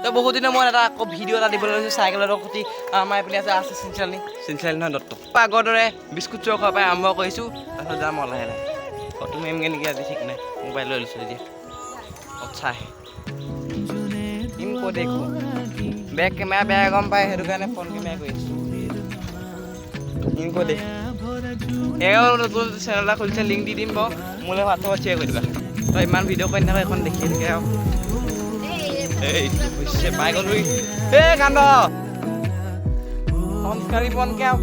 তো বহুত দিনৰ মই এটা আকৌ ভিডিঅ' এটা দিবলৈ লৈছোঁ চাইকেলৰ প্ৰতি আমাৰ এইপিনে আছে চিনচালি নহয় দত্ত আগৰ দৰে বিস্কুট চোৰ খোৱাৰ পৰাই আৰম্ভ কৰিছোঁ তাৰপিছত যাম লাহে লাহে ফটো মাৰিমগৈ নেকি আজি ঠিক নাই মোবাইল লৈ লৈছোঁ এতিয়া চাই ইন ক'ত দেখোঁ বেক কেমেৰা বেয়া গম পায় সেইটো কাৰণে ফোন কেমেৰা কৰি আছোঁ ইন ক'ত দেখ নতুন চেনেল এটা খুলিছে লিংক দি দিম বাৰু মোলৈ হোৱাটছআপত শ্বেয়াৰ কৰি দিবা তই ইমান ভিডিঅ' কৰি নাথাক এখন দেখি থাকে আৰু এই পাই গ'লো এই কান্দ সংস্কাৰী বনকে আৰু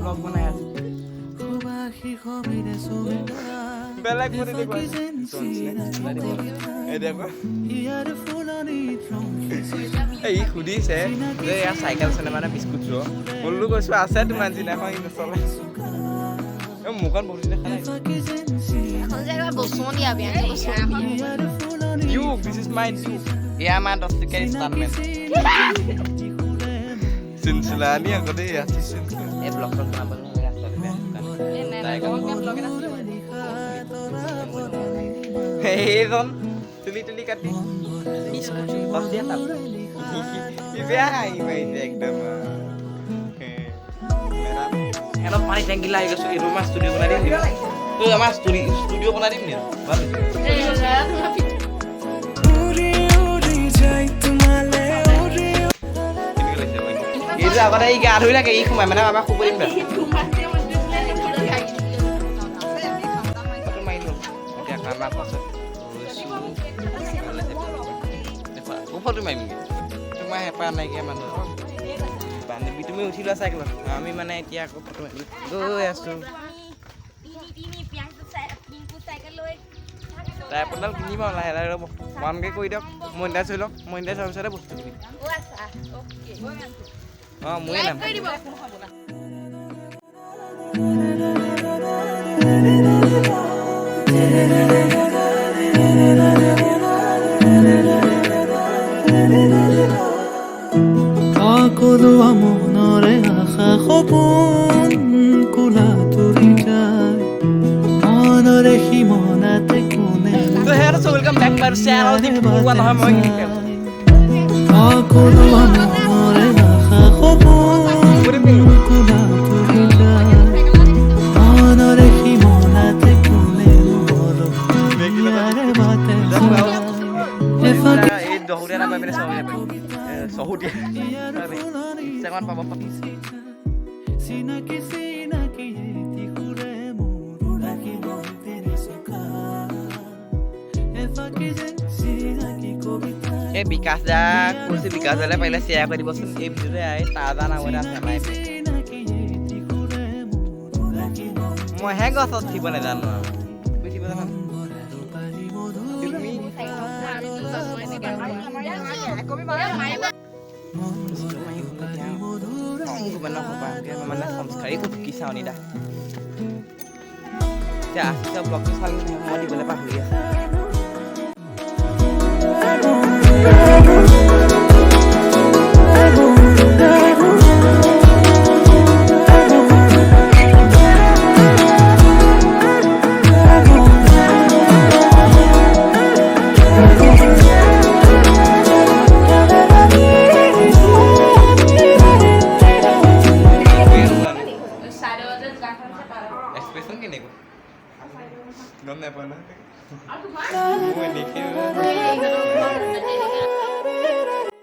ব্লগ বনাই আছে বেলেগ এই সুধিছে যে ইয়াৰ চাইকেল চলে মানে বিস্কুট চোৰ বোলো কৈছোঁ আছে তোমাৰ দিনাখন নচলে মুখখন বহুত দিনে Duke, this is my Duke. Yeah, man, das ist kein Stuntman. Cincinnati, aku deh ya. Blog kenapa lu nggak Hei, Ron, tuli kati. Pas dia tak. Ini ini ekdom. Hello, mari thank you lah guys. Di rumah studio benar ini. Tuh sama studio benar ini. Baru. Itu apa dah ikan aduh lagi ikan mana apa aku beli dah. Aku main dulu. Dia karena pasal rusuh. Aku foto main. Cuma hepan lagi mana. Bande itu mau usilah saya kalau. Kami mana itu aku foto main. Go ya su. Ini piang saya pingku saya kalau. Tại phần lớp ní vào này là đâu còn cái quay đó mình đã chơi lắm mình đã xong sẽ đã buộc tụi mình muốn làm সকলো মনৰে আশা সপোন কোলা তুৰি যায় মনৰে সীমনাতে কোনে তো হেৰ so welcome back my channel দি পুৱা নহয় মই সকলো মনৰে আশা সপোন কোলা তুৰি যায় মনৰে সীমনাতে কোনে মোৰ বিয়াৰে বাটে এই দহুৰীয়া না পাইনে সহুটি সেমান পাব চিনাকি চিনাকি তিকুৰে মোৰ লাগি বলতে নিসকা এফাকি যে চিনাকি কবিতা এই বিকাশ দা কৈছে বিকাশ দালে পাৰিলে শ্বেয়াৰ কৰি দিবচোন এই ভিডিঅ'টো আই তাজা নামৰে আছে আমাৰ মই হে গছত থিব নাজানো বুজিব জানো mana সংস্কাৰী kisah ini dah. Ya, kita blog saling mau di boleh paham ya.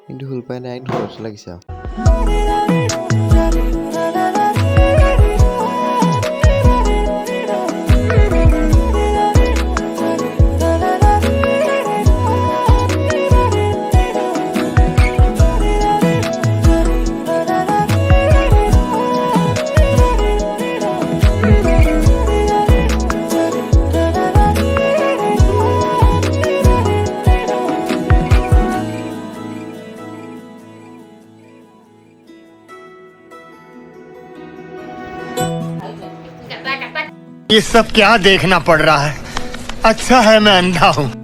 কিন্তু ভুল পাই নাই ঘৰত লাগিছে ये सब क्या देखना पड़ रहा है अच्छा है मैं अंधा हूँ